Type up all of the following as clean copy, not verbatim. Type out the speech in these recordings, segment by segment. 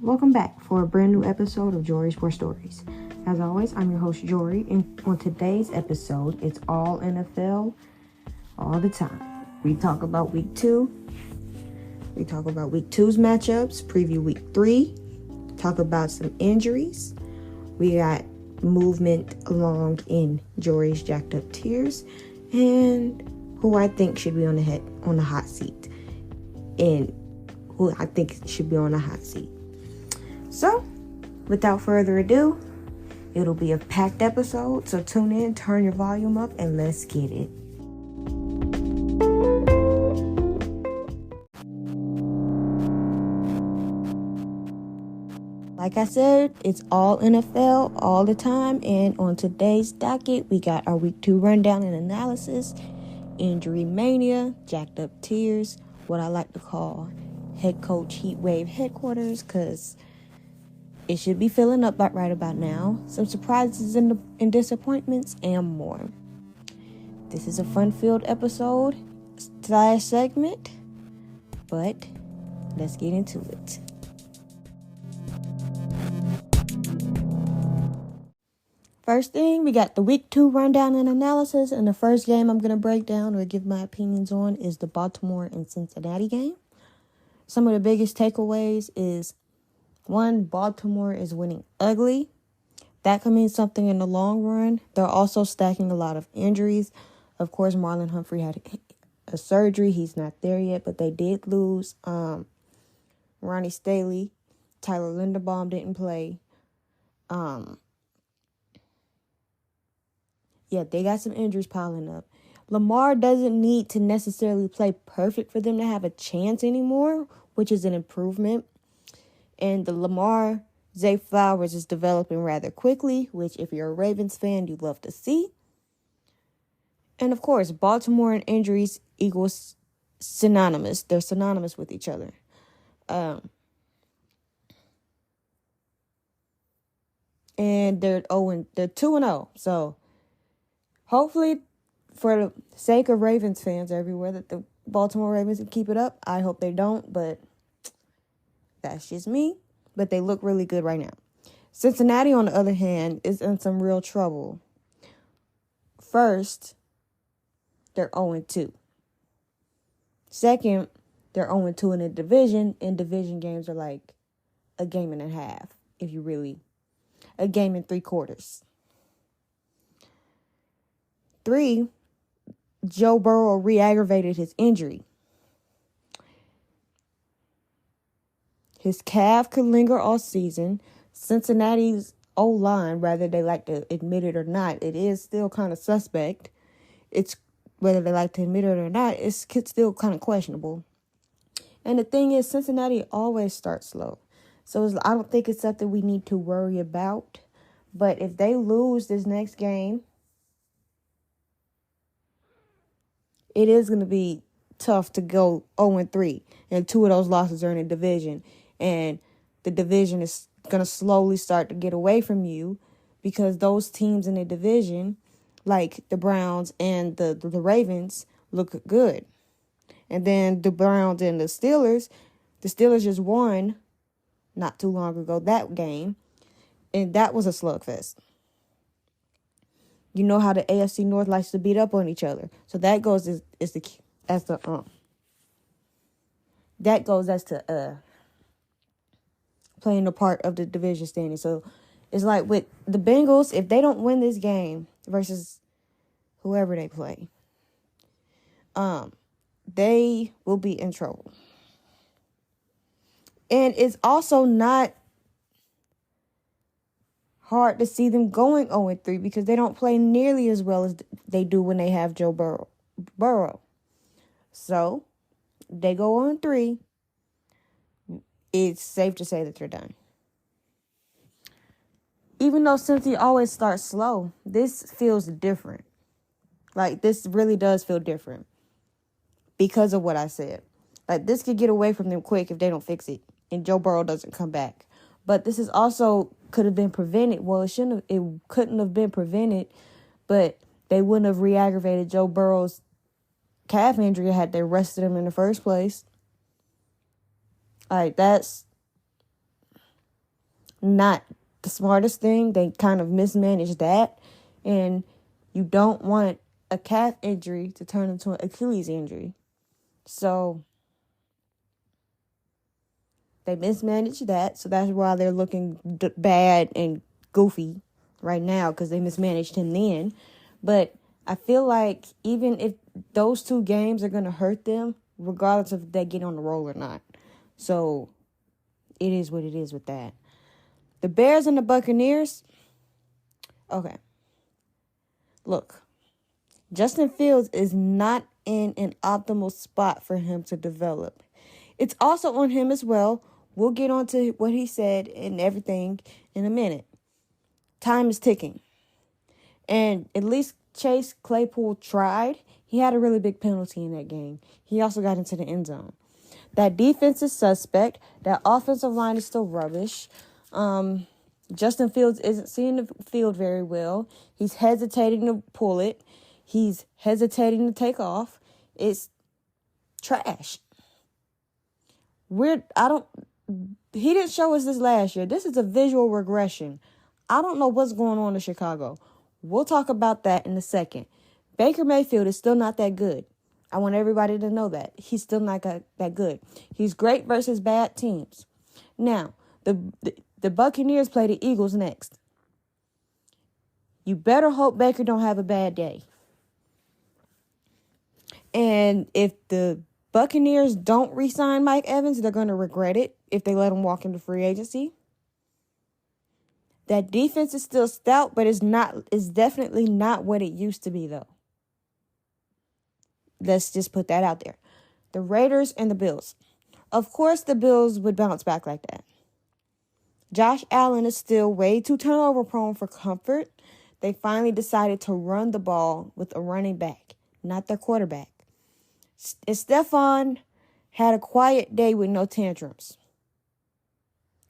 Welcome back for a brand new episode of Jori's War Stories. As always, I'm your host Jori, and on today's episode, it's all NFL, all the time. We talk about week 2. We talk about week 2's matchups, preview week 3, talk about some injuries. We got movement along in Jori's jacked up tiers, and who I think should be on the hot seat, and who I think should be on the hot seat. So, without further ado, it'll be a packed episode, so tune in, turn your volume up, and let's get it. Like I said, it's all NFL all the time, and on today's docket, we got our week 2 rundown and analysis, injury mania, jacked up tiers, what I like to call head coach heat wave headquarters, because it should be filling up right about now, some surprises and disappointments, and more. This is a fun-filled episode / segment, but let's get into it. First thing, we got the week 2 rundown and analysis, and the first game I'm going to break down or give my opinions on is the Baltimore and Cincinnati game. Some of the biggest takeaways is, 1, Baltimore is winning ugly. That could mean something in the long run. They're also stacking a lot of injuries. Of course, Marlon Humphrey had a surgery. He's not there yet, but they did lose Ronnie Staley. Tyler Linderbaum didn't play. They got some injuries piling up. Lamar doesn't need to necessarily play perfect for them to have a chance anymore, which is an improvement. And the Lamar, Zay Flowers is developing rather quickly, which if you're a Ravens fan, you'd love to see. And of course, Baltimore and injuries equals synonymous. They're synonymous with each other. And they're 2-0. So hopefully, for the sake of Ravens fans everywhere, that the Baltimore Ravens can keep it up. I hope they don't, but that's just me. But they look really good right now. Cincinnati, on the other hand, is in some real trouble. First, they're 0-2. Second, they're 0-2 in the division, and division games are like a game and a half, a game and 3 quarters. 3, Joe Burrow re-aggravated his injury. His calf could linger all season. Cincinnati's O-line, whether they like to admit it or not, it is still kind of suspect. It's whether they like to admit it or not, it's still kind of questionable. And the thing is, Cincinnati always starts slow. So I don't think it's something we need to worry about. But if they lose this next game, it is going to be tough to go 0-3. And 2 of those losses are in the division. And the division is going to slowly start to get away from you because those teams in the division, like the Browns and the Ravens, look good. And then the Browns and the Steelers just won not too long ago that game. And that was a slugfest. You know how the AFC North likes to beat up on each other. So that goes as to playing a part of the division standing. So it's like with the Bengals, if they don't win this game versus whoever they play, they will be in trouble. And it's also not hard to see them going 0-3 because they don't play nearly as well as they do when they have Joe Burrow. So they go 0-3. It's safe to say that they're done. Even though Cincy always starts slow, this feels different. Like, this really does feel different because of what I said. Like, this could get away from them quick if they don't fix it and Joe Burrow doesn't come back. But this is also could have been prevented. Well, it couldn't have been prevented, but they wouldn't have re-aggravated Joe Burrow's calf injury had they rested him in the first place. Like, that's not the smartest thing. They kind of mismanaged that. And you don't want a calf injury to turn into an Achilles injury. So they mismanaged that. So that's why they're looking bad and goofy right now, because they mismanaged him then. But I feel like even if those 2 games are going to hurt them, regardless of if they get on the roll or not. So it is what it is with that. The Bears and the Buccaneers. Okay. Look, Justin Fields is not in an optimal spot for him to develop. It's also on him as well. We'll get on to what he said and everything in a minute. Time is ticking. And at least Chase Claypool tried. He had a really big penalty in that game. He also got into the end zone. That defense is suspect. That offensive line is still rubbish. Justin Fields isn't seeing the field very well. He's hesitating to pull it. He's hesitating to take off. It's trash. He didn't show us this last year. This is a visual regression. I don't know what's going on in Chicago. We'll talk about that in a second. Baker Mayfield is still not that good. I want everybody to know that. He's still not that good. He's great versus bad teams. Now, the Buccaneers play the Eagles next. You better hope Baker don't have a bad day. And if the Buccaneers don't re-sign Mike Evans, they're going to regret it if they let him walk into free agency. That defense is still stout, but it's definitely not what it used to be, though. Let's just put that out there. The Raiders and the Bills. Of course, the Bills would bounce back like that. Josh Allen is still way too turnover prone for comfort. They finally decided to run the ball with a running back, not their quarterback. And Stephon had a quiet day with no tantrums,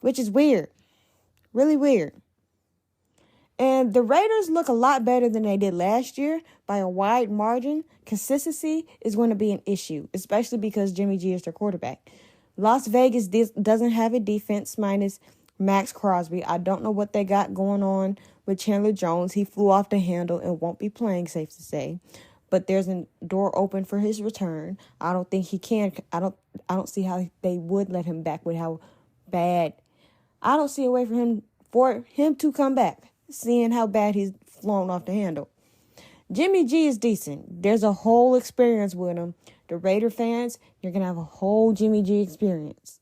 which is weird. Really weird. And the Raiders look a lot better than they did last year by a wide margin. Consistency is going to be an issue, especially because Jimmy G is their quarterback. Las Vegas doesn't have a defense minus Max Crosby. I don't know what they got going on with Chandler Jones. He flew off the handle and won't be playing, safe to say. But there's a door open for his return. I don't think he can. I don't see how they would let him back with how bad. I don't see a way for him to come back, seeing how bad he's flown off the handle. Jimmy G is decent. There's a whole experience with him. The Raider fans, you're going to have a whole Jimmy G experience.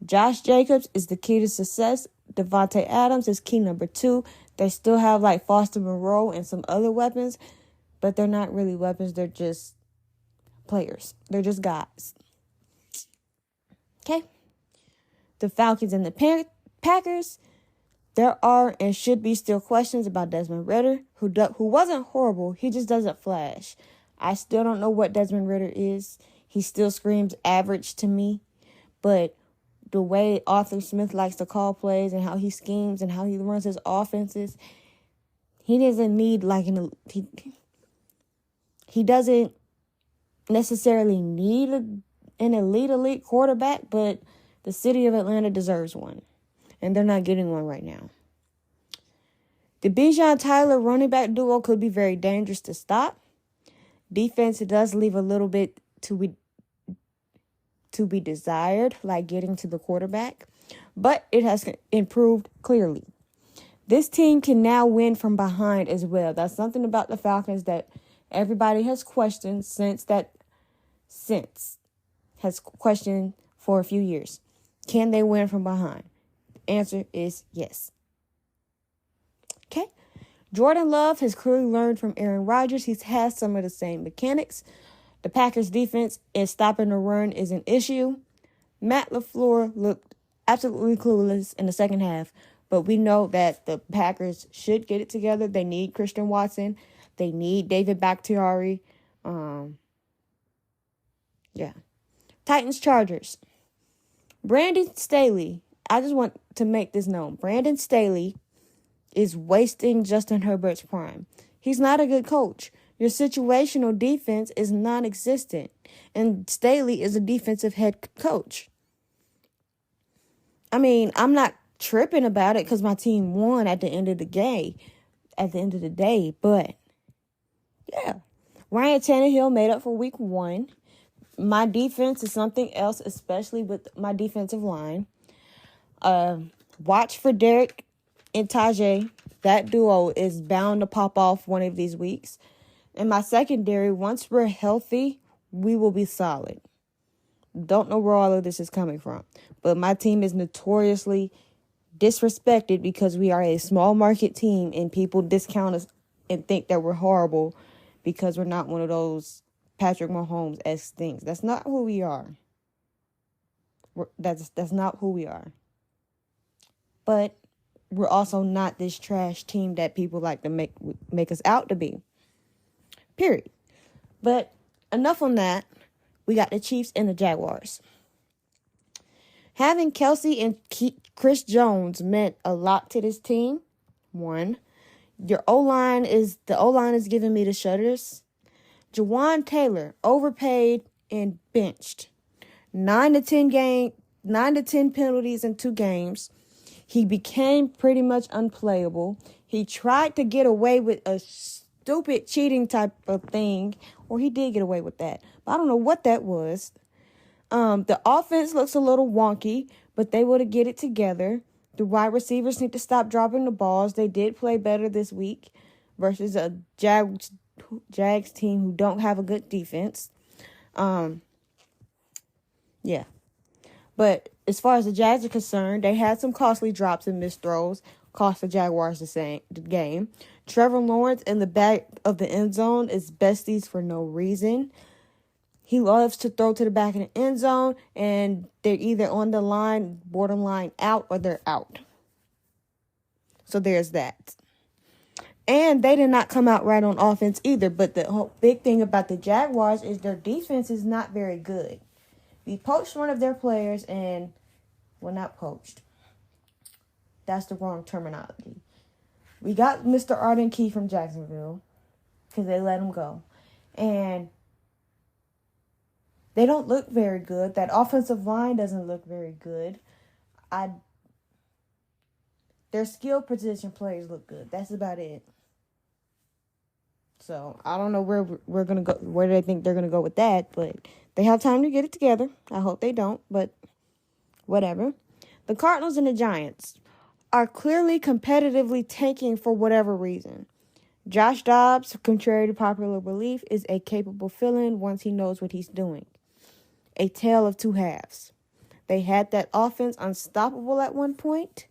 Josh Jacobs is the key to success. Devontae Adams is key number 2. They still have like Foster Moreau and some other weapons, but they're not really weapons. They're just players. They're just guys. Okay? The Falcons and the Packers. There are and should be still questions about Desmond Ridder, who wasn't horrible. He just doesn't flash. I still don't know what Desmond Ridder is. He still screams average to me. But the way Arthur Smith likes to call plays and how he schemes and how he runs his offenses, he doesn't need he doesn't necessarily need an elite quarterback, but the city of Atlanta deserves one. And they're not getting one right now. The Bijan Tyler running back duo could be very dangerous to stop. Defense, it does leave a little bit to be desired, like getting to the quarterback. But it has improved clearly. This team can now win from behind as well. That's something about the Falcons that everybody has questioned has questioned for a few years. Can they win from behind? Answer is yes. Okay. Jordan Love has clearly learned from Aaron Rodgers. He's had some of the same mechanics. The Packers' defense in stopping the run is an issue. Matt LaFleur looked absolutely clueless in the second half, but we know that the Packers should get it together. They need Christian Watson. They need David Bakhtiari. Titans, Chargers. Brandon Staley. I just want to make this known. Brandon Staley is wasting Justin Herbert's prime. He's not a good coach. Your situational defense is non-existent. And Staley is a defensive head coach. I mean, I'm not tripping about it because my team won at the end of the day. But yeah, Ryan Tannehill made up for week 1. My defense is something else, especially with my defensive line. Watch for Derek and Tajay. That duo is bound to pop off one of these weeks. And my secondary, once we're healthy, we will be solid. Don't know where all of this is coming from. But my team is notoriously disrespected because we are a small market team and people discount us and think that we're horrible because we're not one of those Patrick Mahomes-esque things. That's not who we are. That's not who we are. But we're also not this trash team that people like to make us out to be. Period. But enough on that. We got the Chiefs and the Jaguars. Having Kelsey and Chris Jones meant a lot to this team. 1. The O-line is giving me the shudders. Jawan Taylor, overpaid and benched. 9 to 10 penalties in 2 games. He became pretty much unplayable. He tried to get away with a stupid cheating type of thing, or he did get away with that. But I don't know what that was. The offense looks a little wonky, but they will get it together. The wide receivers need to stop dropping the balls. They did play better this week versus a Jags team who don't have a good defense. Yeah. But as far as the Jags are concerned, they had some costly drops and missed throws, cost the Jaguars the game. Trevor Lawrence in the back of the end zone is besties for no reason. He loves to throw to the back of the end zone, and they're either on the line, borderline out, or they're out. So there's that. And they did not come out right on offense either. But the whole big thing about the Jaguars is their defense is not very good. We poached one of their players and, well, not poached. That's the wrong terminology. We got Mr. Arden Key from Jacksonville because they let him go. And they don't look very good. That offensive line doesn't look very good. Their skill position players look good. That's about it. So I don't know where we're gonna go. Where they think they're gonna go with that, but they have time to get it together. I hope they don't, but whatever. The Cardinals and the Giants are clearly competitively tanking for whatever reason. Josh Dobbs, contrary to popular belief, is a capable fill-in once he knows what he's doing. A tale of 2 halves. They had that offense unstoppable at one point.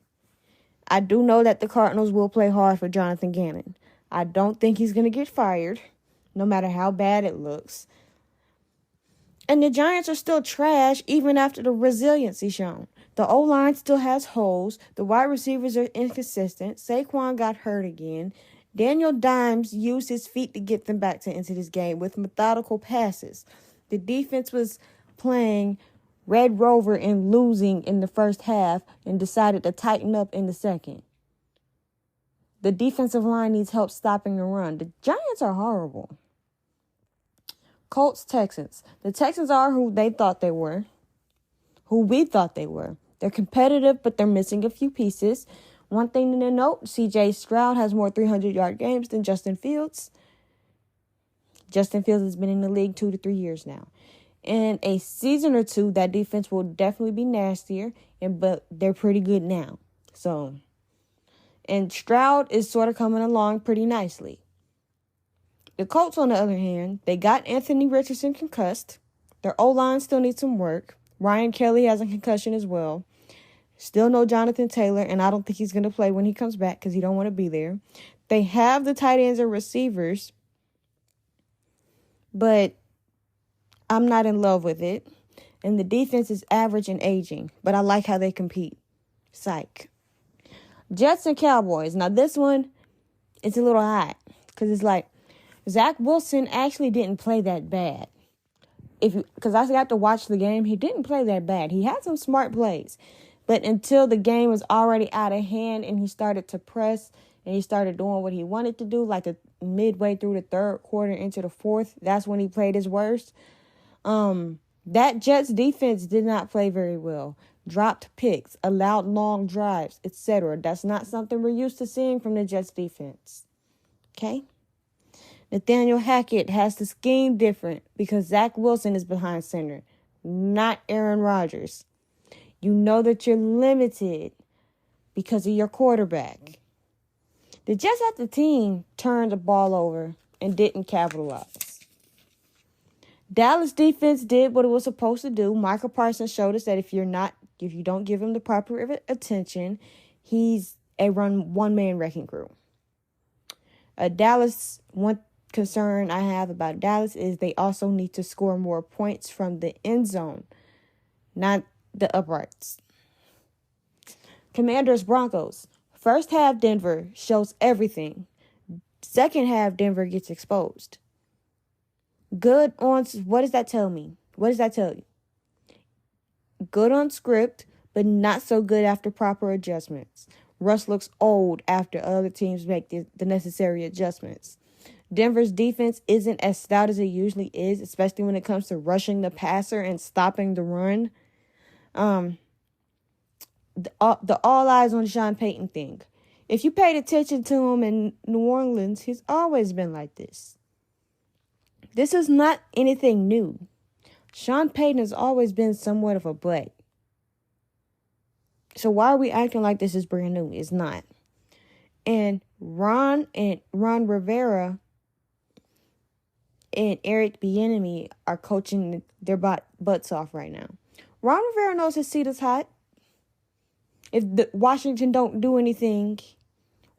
I do know that the Cardinals will play hard for Jonathan Gannon. I don't think he's going to get fired, no matter how bad it looks. And the Giants are still trash even after the resiliency shown. The O-line still has holes. The wide receivers are inconsistent. Saquon got hurt again. Daniel Dimes used his feet to get them back into this game with methodical passes. The defense was playing Red Rover and losing in the first half and decided to tighten up in the second. The defensive line needs help stopping the run. The Giants are horrible. Colts, Texans. The Texans are who they thought they were. Who we thought they were. They're competitive, but they're missing a few pieces. One thing to note, C.J. Stroud has more 300-yard games than Justin Fields. Justin Fields has been in the league 2 to 3 years now. In a season or two, that defense will definitely be nastier, but they're pretty good now. And Stroud is sort of coming along pretty nicely. The Colts, on the other hand, they got Anthony Richardson concussed. Their O-line still needs some work. Ryan Kelly has a concussion as well. Still no Jonathan Taylor, and I don't think he's going to play when he comes back because he don't want to be there. They have the tight ends and receivers, but I'm not in love with it. And the defense is average and aging, but I like how they compete. Psych. Jets and Cowboys. Now, this one, it's a little hot because it's like Zach Wilson actually didn't play that bad. Because I got to watch the game, he didn't play that bad. He had some smart plays. But until the game was already out of hand and he started to press and he started doing what he wanted to do, like midway through the third quarter into the fourth, that's when he played his worst. That Jets defense did not play very well. dropped picks, allowed long drives, etc. That's not something we're used to seeing from the Jets defense. Okay? Nathaniel Hackett has to scheme different because Zach Wilson is behind center, not Aaron Rodgers. You know that you're limited because of your quarterback. The Jets as the team turned the ball over and didn't capitalize. Dallas defense did what it was supposed to do. Michael Parsons showed us that if you don't give him the proper attention, he's a one-man wrecking crew. One concern I have about Dallas is they also need to score more points from the end zone, not the uprights. Commanders Broncos. First half Denver shows everything. Second half Denver gets exposed. Good on, what does that tell me? What does that tell you? Good on script, but not so good after proper adjustments. Russ looks old after other teams make the necessary adjustments. Denver's defense isn't as stout as it usually is, especially when it comes to rushing the passer and stopping the run. The all eyes on Sean Payton thing. If you paid attention to him in New Orleans, he's always been like this. This is not anything new. Sean Payton has always been somewhat of a butt. So why are we acting like this is brand new? It's not. And Ron Rivera and Eric Bieniemy are coaching their butts off right now. Ron Rivera knows his seat is hot. If Washington don't do anything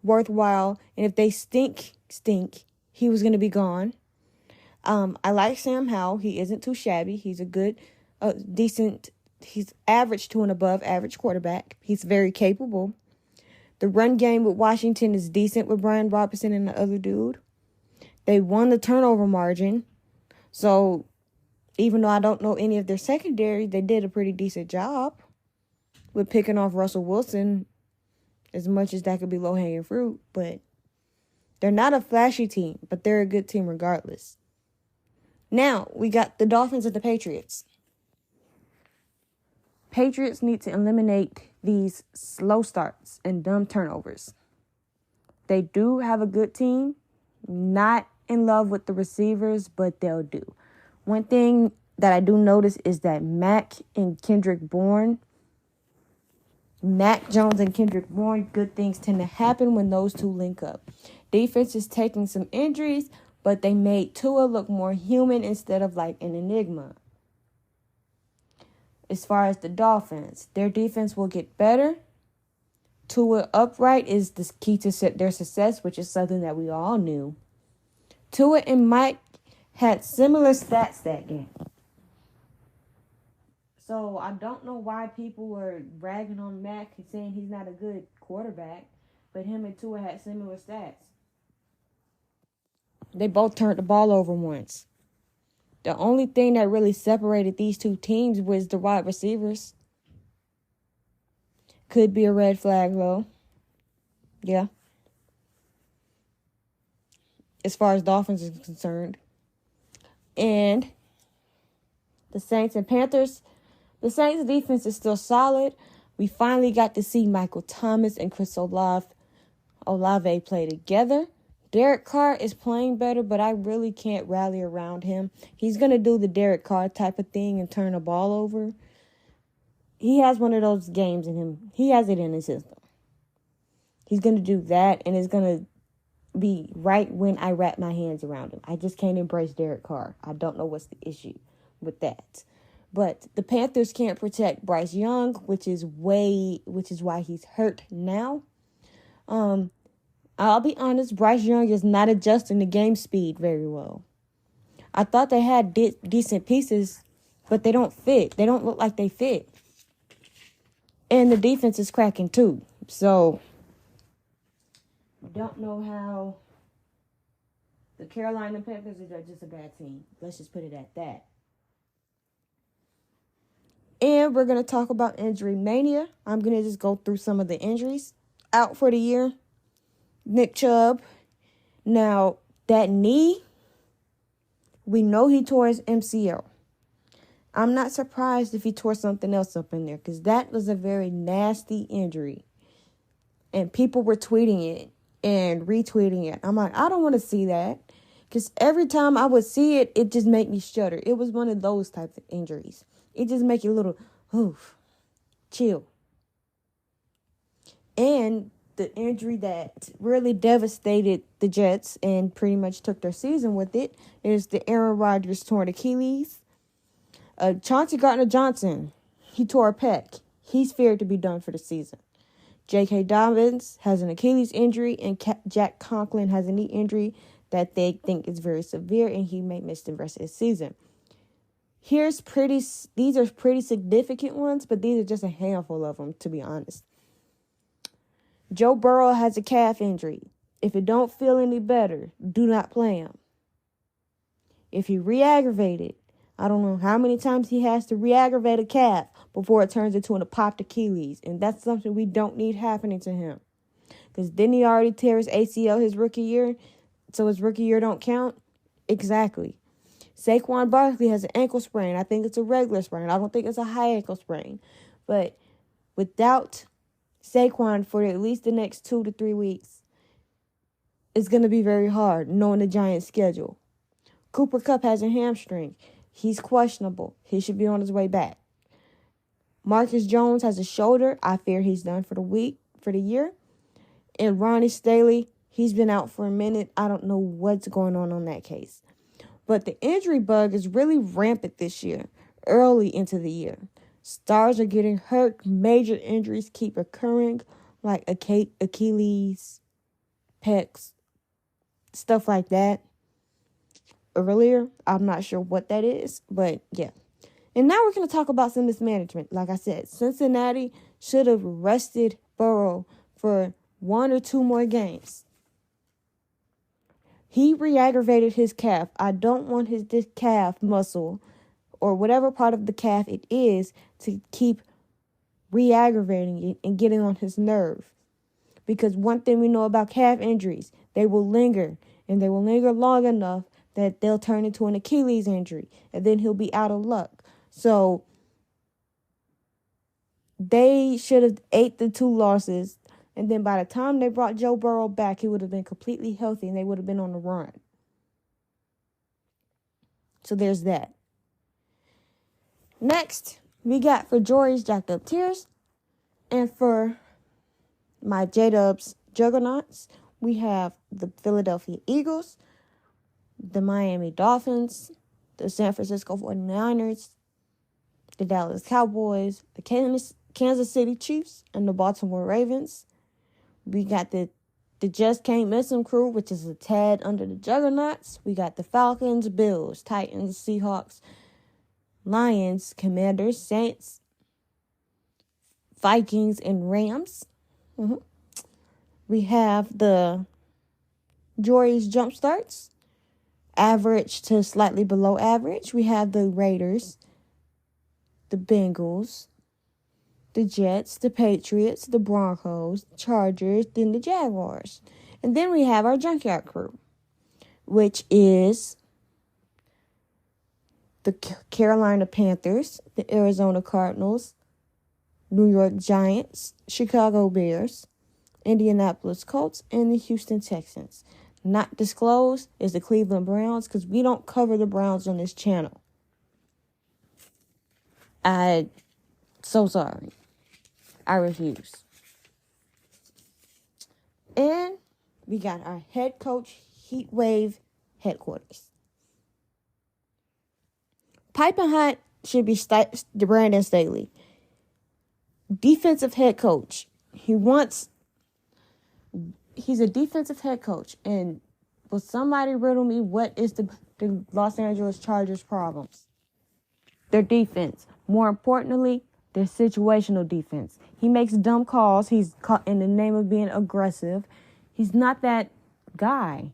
worthwhile, and if they stink, he was going to be gone. I like Sam Howell. He isn't too shabby. He's a good, decent, he's average to an above average quarterback. He's very capable. The run game with Washington is decent with Brian Robinson and the other dude. They won the turnover margin. So even though I don't know any of their secondary, they did a pretty decent job with picking off Russell Wilson, as much as that could be low-hanging fruit. But they're not a flashy team, but they're a good team regardless. Now, we got the Dolphins and the Patriots. Patriots need to eliminate these slow starts and dumb turnovers. They do have a good team. Not in love with the receivers, but they'll do. One thing that I do notice is that Mac Jones and Kendrick Bourne, good things tend to happen when those two link up. Defense is taking some injuries, but they made Tua look more human instead of like an enigma. As far as the Dolphins, their defense will get better. Tua upright is the key to their success, which is something that we all knew. Tua and Mike had similar stats that game. So I don't know why people were ragging on Mac and saying he's not a good quarterback, but him and Tua had similar stats. They both turned the ball over once. The only thing that really separated these two teams was the wide receivers. Could be a red flag, though. Yeah. As far as Dolphins is concerned. And the Saints and Panthers, the Saints defense is still solid. We finally got to see Michael Thomas and Chris Olave play together. Derek Carr is playing better, but I really can't rally around him. He's going to do the Derek Carr type of thing and turn the ball over. He has one of those games in him. He has it in his system. He's going to do that, and it's going to be right when I wrap my hands around him. I just can't embrace Derek Carr. I don't know what's the issue with that. But the Panthers can't protect Bryce Young, which is why he's hurt now. I'll be honest, Bryce Young is not adjusting to game speed very well. I thought they had decent pieces, but they don't fit. They don't look like they fit. And the defense is cracking too. So, I don't know how the Carolina Panthers are just a bad team. Let's just put it at that. And we're going to talk about injury mania. I'm going to just go through some of the injuries out for the year. Nick Chubb. Now, that knee, we know he tore his MCL. I'm not surprised if he tore something else up in there, because that was a very nasty injury. And people were tweeting it and retweeting it. I'm like, I don't want to see that. Because every time I would see it, it just made me shudder. It was one of those types of injuries. It just make you a little, oof, chill. And the injury that really devastated the Jets and pretty much took their season with it is the Aaron Rodgers torn Achilles. Chauncey Gardner-Johnson, he tore a pec. He's feared to be done for the season. J.K. Dobbins has an Achilles injury, and Jack Conklin has a knee injury that they think is very severe, and he may miss the rest of his season. These are pretty significant ones, but these are just a handful of them, to be honest. Joe Burrow has a calf injury. If it don't feel any better, do not play him. If he re-aggravated, I don't know how many times he has to re-aggravate a calf before it turns into a popped Achilles. And that's something we don't need happening to him. Because didn't he already tear his ACL his rookie year? So his rookie year don't count? Exactly. Saquon Barkley has an ankle sprain. I think it's a regular sprain. I don't think it's a high ankle sprain. But without Saquon for at least the next 2 to 3 weeks, it's going to be very hard knowing the Giants' schedule. Cooper Kupp has a hamstring. He's questionable. He should be on his way back. Marcus Jones has a shoulder. I fear he's done for the year. And Ronnie Staley, he's been out for a minute. I don't know what's going on that case. But the injury bug is really rampant this year, early into the year. Stars are getting hurt. Major injuries keep occurring, like Achilles, pecs, stuff like that. Earlier, I'm not sure what that is, but yeah. And now we're going to talk about some mismanagement. Like I said, Cincinnati should have rested Burrow for 1 or 2 more games. He re-aggravated his calf. I don't want this calf muscle or whatever part of the calf it is to keep re-aggravating it and getting on his nerve. Because one thing we know about calf injuries, they will linger, and they will linger long enough that they'll turn into an Achilles injury, and then he'll be out of luck. So they should have ate the 2 losses, and then by the time they brought Joe Burrow back, he would have been completely healthy, and they would have been on the run. So there's that. Next, we got for Jori's Jacked Up Tears, and for my J-Dubs Juggernauts, we have the Philadelphia Eagles, the Miami Dolphins, the San Francisco 49ers, the Dallas Cowboys, the Kansas City Chiefs, and the Baltimore Ravens. We got the Just Can't Miss Them crew, which is a tad under the Juggernauts. We got the Falcons, Bills, Titans, Seahawks, Lions, Commanders, Saints, Vikings, and Rams. We have the Jori's Jump Starts, average to slightly below average. We have the Raiders, the Bengals, the Jets, the Patriots, the Broncos, the Chargers, then the Jaguars. And then we have our Junkyard crew, which is the Carolina Panthers, the Arizona Cardinals, New York Giants, Chicago Bears, Indianapolis Colts, and the Houston Texans. Not disclosed is the Cleveland Browns, because we don't cover the Browns on this channel. So sorry. I refuse. And we got our head coach heat wave headquarters. Piping hot should be Brandon Staley. Defensive head coach. He's a defensive head coach. And will somebody riddle me what is the Los Angeles Chargers' problems? Their defense. More importantly, their situational defense. He makes dumb calls. He's caught in the name of being aggressive. He's not that guy.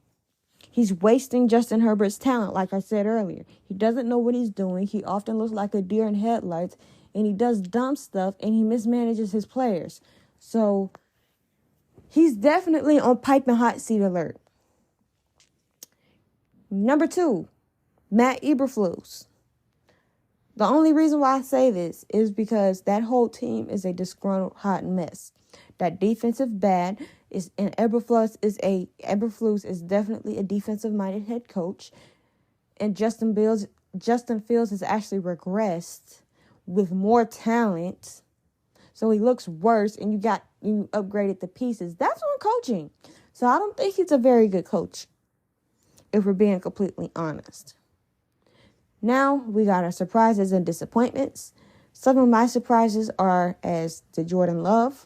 He's wasting Justin Herbert's talent, like I said earlier. He doesn't know what he's doing. He often looks like a deer in headlights, and he does dumb stuff, and he mismanages his players. So he's definitely on piping hot seat alert. Number 2, Matt Eberflus. The only reason why I say this is because that whole team is a disgruntled hot mess. That defensive bad is, and Eberflus is definitely a defensive minded head coach, and Justin Fields has actually regressed with more talent, so he looks worse. And you upgraded the pieces. That's on coaching. So I don't think he's a very good coach, if we're being completely honest. Now we got our surprises and disappointments. Some of my surprises are as to Jordan Love.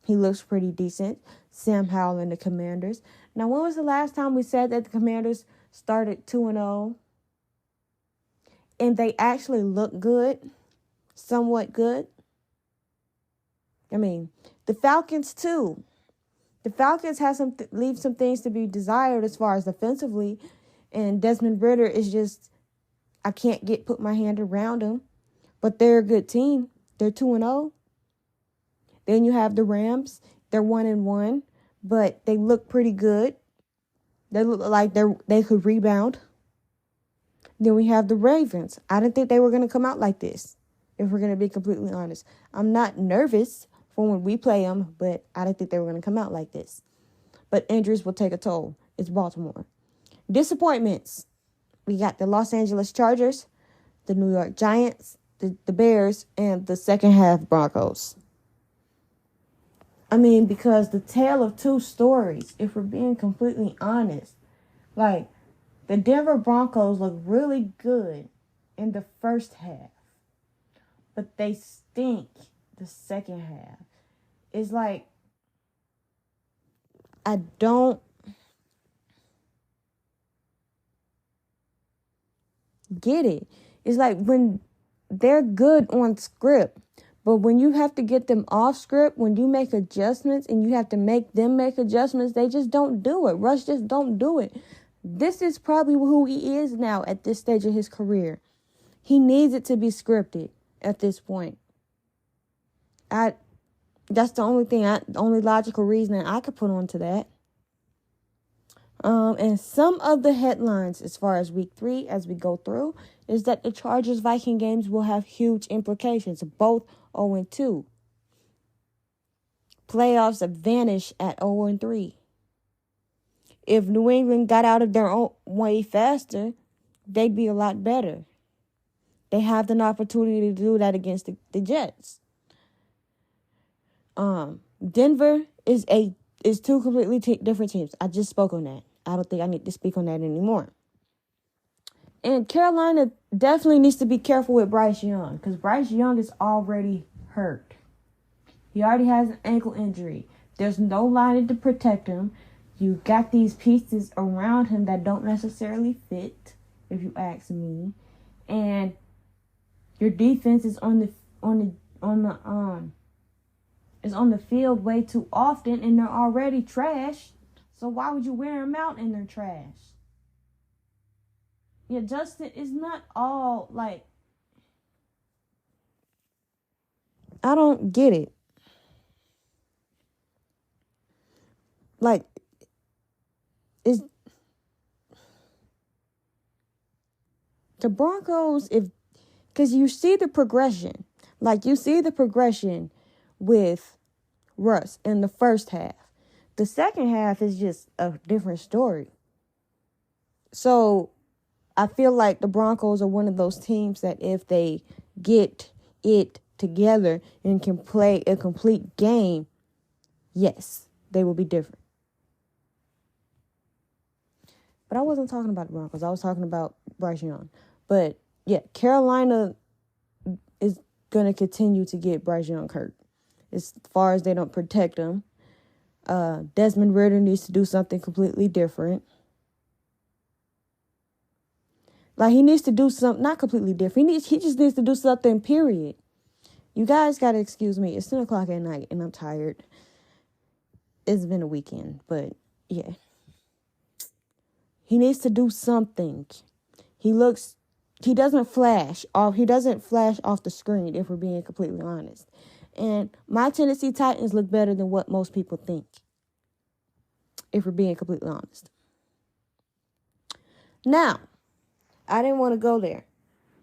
He looks pretty decent. Sam Howell and the Commanders. Now, when was the last time we said that the Commanders started 2-0? And they actually look good, somewhat good. I mean, the Falcons too. The Falcons have leave some things to be desired as far as defensively. And Desmond Ridder is just, I can't put my hand around him. But they're a good team. They're 2-0. Then you have the Rams. They're 1-1, but they look pretty good. They look like they could rebound. Then we have the Ravens. I didn't think they were going to come out like this, if we're going to be completely honest. I'm not nervous for when we play them, but I didn't think they were going to come out like this. But injuries will take a toll. It's Baltimore. Disappointments. We got the Los Angeles Chargers, the New York Giants, the Bears, and the second half Broncos. I mean, because the tale of two stories, if we're being completely honest. Like, the Denver Broncos look really good in the first half, but they stink the second half. It's like, I don't get it. It's like when they're good on script, but when you have to get them off script, when you make adjustments and you have to make them make adjustments, they just don't do it. Russ just don't do it. This is probably who he is now at this stage of his career. He needs it to be scripted at this point. That's the only logical reason I could put onto that. And some of the headlines as far as week 3, as we go through, is that the Chargers-Viking games will have huge implications, both 0-2. Playoffs have vanished at 0-3. If New England got out of their own way faster, they'd be a lot better. They have an opportunity to do that against the Jets. Denver is two completely different teams. I just spoke on that. I don't think I need to speak on that anymore. And Carolina definitely needs to be careful with Bryce Young, because Bryce Young is already hurt. He already has an ankle injury. There's no line to protect him. You got these pieces around him that don't necessarily fit, if you ask me. And your defense is on the field way too often, and they're already trash. So why would you wear them out in their trash? Yeah, Justin is not all like, I don't get it. Like, is the Broncos, because you see the progression. Like, you see the progression with Russ in the first half. The second half is just a different story. So I feel like the Broncos are one of those teams that if they get it together and can play a complete game, yes, they will be different. But I wasn't talking about the Broncos. I was talking about Bryce Young. But, yeah, Carolina is going to continue to get Bryce Young hurt as far as they don't protect him. Desmond Ridder needs to do something completely different. Like, he needs to do something, not completely different. He just needs to do something, period. You guys got to excuse me. It's 10 o'clock at night, and I'm tired. It's been a weekend, but, yeah. He needs to do something. He doesn't flash off the screen, if we're being completely honest. And my Tennessee Titans look better than what most people think, if we're being completely honest. Now, I didn't want to go there,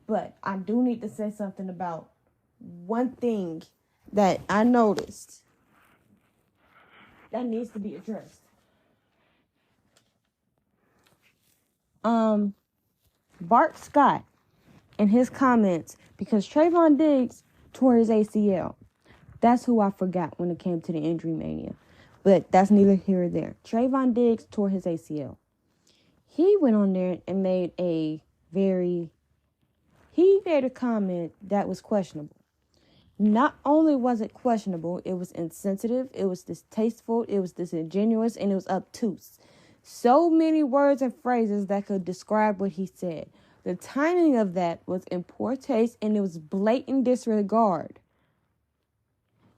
But I do need to say something about one thing that I noticed that needs to be addressed. Bart Scott in his comments, because Trayvon Diggs tore his ACL. That's who I forgot when it came to the injury mania. But that's neither here or there. Trayvon Diggs tore his ACL. He went on there and made a comment that was questionable. Not only was it questionable, it was insensitive, it was distasteful, it was disingenuous, and it was obtuse. So many words and phrases that could describe what he said. The timing of that was in poor taste, and it was blatant disregard.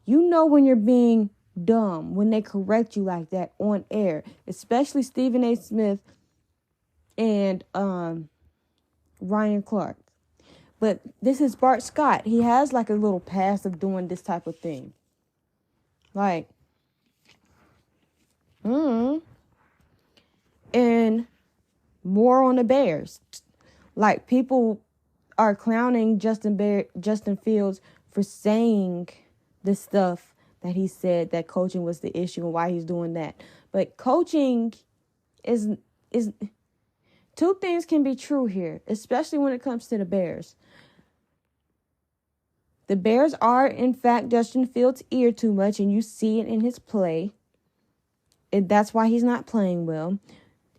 You know when you're being dumb, when they correct you like that on air, especially Stephen A. Smith and Ryan Clark. But this is Bart Scott. He has like a little past of doing this type of thing. Like, and more on the Bears. Like, people are clowning Justin Fields for saying the stuff that he said, that coaching was the issue and why he's doing that. But coaching is two things can be true here, especially when it comes to the Bears. The Bears are, in fact, Justin Fields' ear too much, and you see it in his play. And that's why he's not playing well.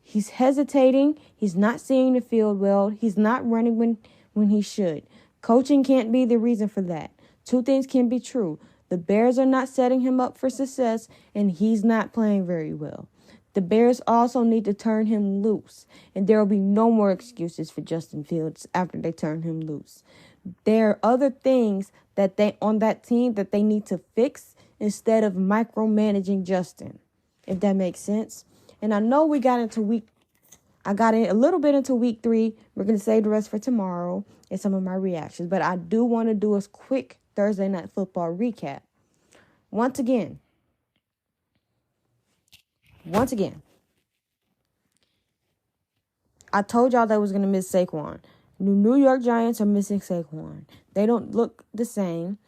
He's hesitating. He's not seeing the field well. He's not running when he should. Coaching can't be the reason for that. Two things can be true. The Bears are not setting him up for success, and he's not playing very well. The Bears also need to turn him loose, and there will be no more excuses for Justin Fields after they turn him loose. There are other things that they on that team that they need to fix instead of micromanaging Justin, if that makes sense. And I know I got a little bit into week 3. We're going to save the rest for tomorrow and some of my reactions. But I do want to do a quick Thursday Night Football recap. Once again, I told y'all that I was going to miss Saquon. The New York Giants are missing Saquon. They don't look the same.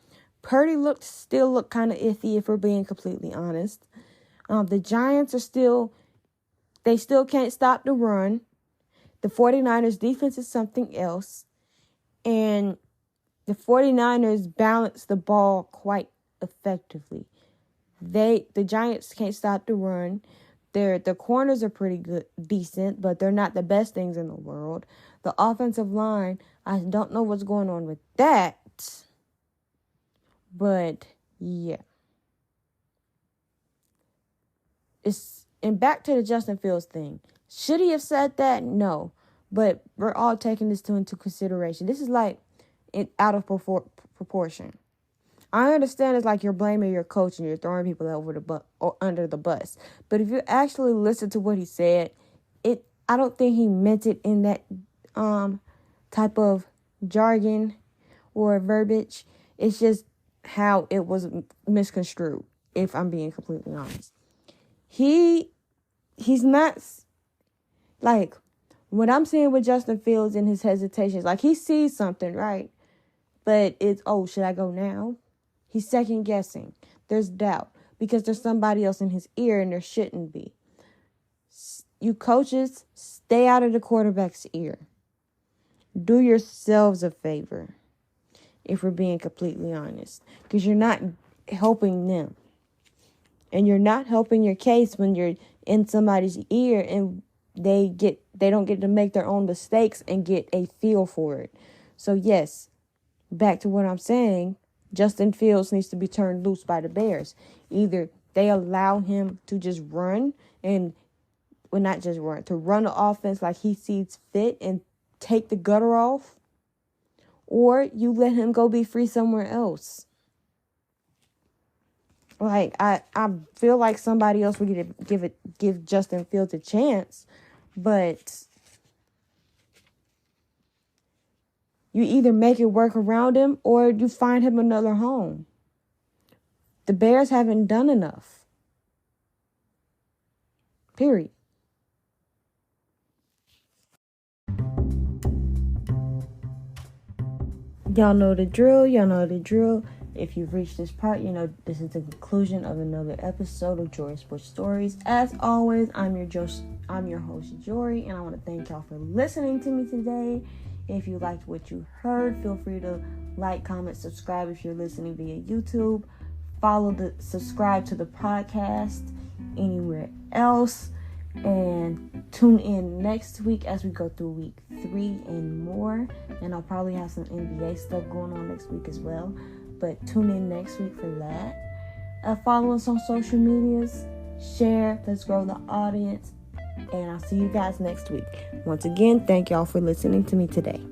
Purdy still look kind of iffy, if we're being completely honest. The Giants still can't stop the run. The 49ers defense is something else. And the 49ers balance the ball quite effectively. The Giants can't stop the run. The corners are pretty decent, but they're not the best things in the world. The offensive line, I don't know what's going on with that. But yeah. And back to the Justin Fields thing. Should he have said that? No. But we're all taking this into consideration. This is like out of proportion. I understand it's like you're blaming your coach and you're throwing people under the bus. But if you actually listen to what he said, I don't think he meant it in that type of jargon or verbiage. It's just how it was misconstrued, if I'm being completely honest. He's not, like, what I'm saying with Justin Fields and his hesitations, like, he sees something, right? But it's, should I go now? He's second guessing. There's doubt because there's somebody else in his ear and there shouldn't be. You coaches, stay out of the quarterback's ear. Do yourselves a favor, if we're being completely honest, because you're not helping them. And you're not helping your case when you're in somebody's ear and they don't get to make their own mistakes and get a feel for it. So yes, back to what I'm saying, Justin Fields needs to be turned loose by the Bears. Either they allow him to just run to run the offense like he sees fit and take the gutter off, or you let him go be free somewhere else. Like, I feel like somebody else would give Justin Fields a chance, but you either make it work around him or you find him another home. The Bears haven't done enough. Period. Y'all know the drill. Y'all know the drill. If you've reached this part, you know this is the conclusion of another episode of Jori Sports Stories. As always, I'm your host, Jori, and I want to thank y'all for listening to me today. If you liked what you heard, feel free to like, comment, subscribe if you're listening via YouTube. Subscribe to the podcast anywhere else. And tune in next week as we go through week 3 and more. And I'll probably have some NBA stuff going on next week as well. But tune in next week for that. Follow us on social medias. Share. Let's grow the audience. And I'll see you guys next week. Once again, thank y'all for listening to me today.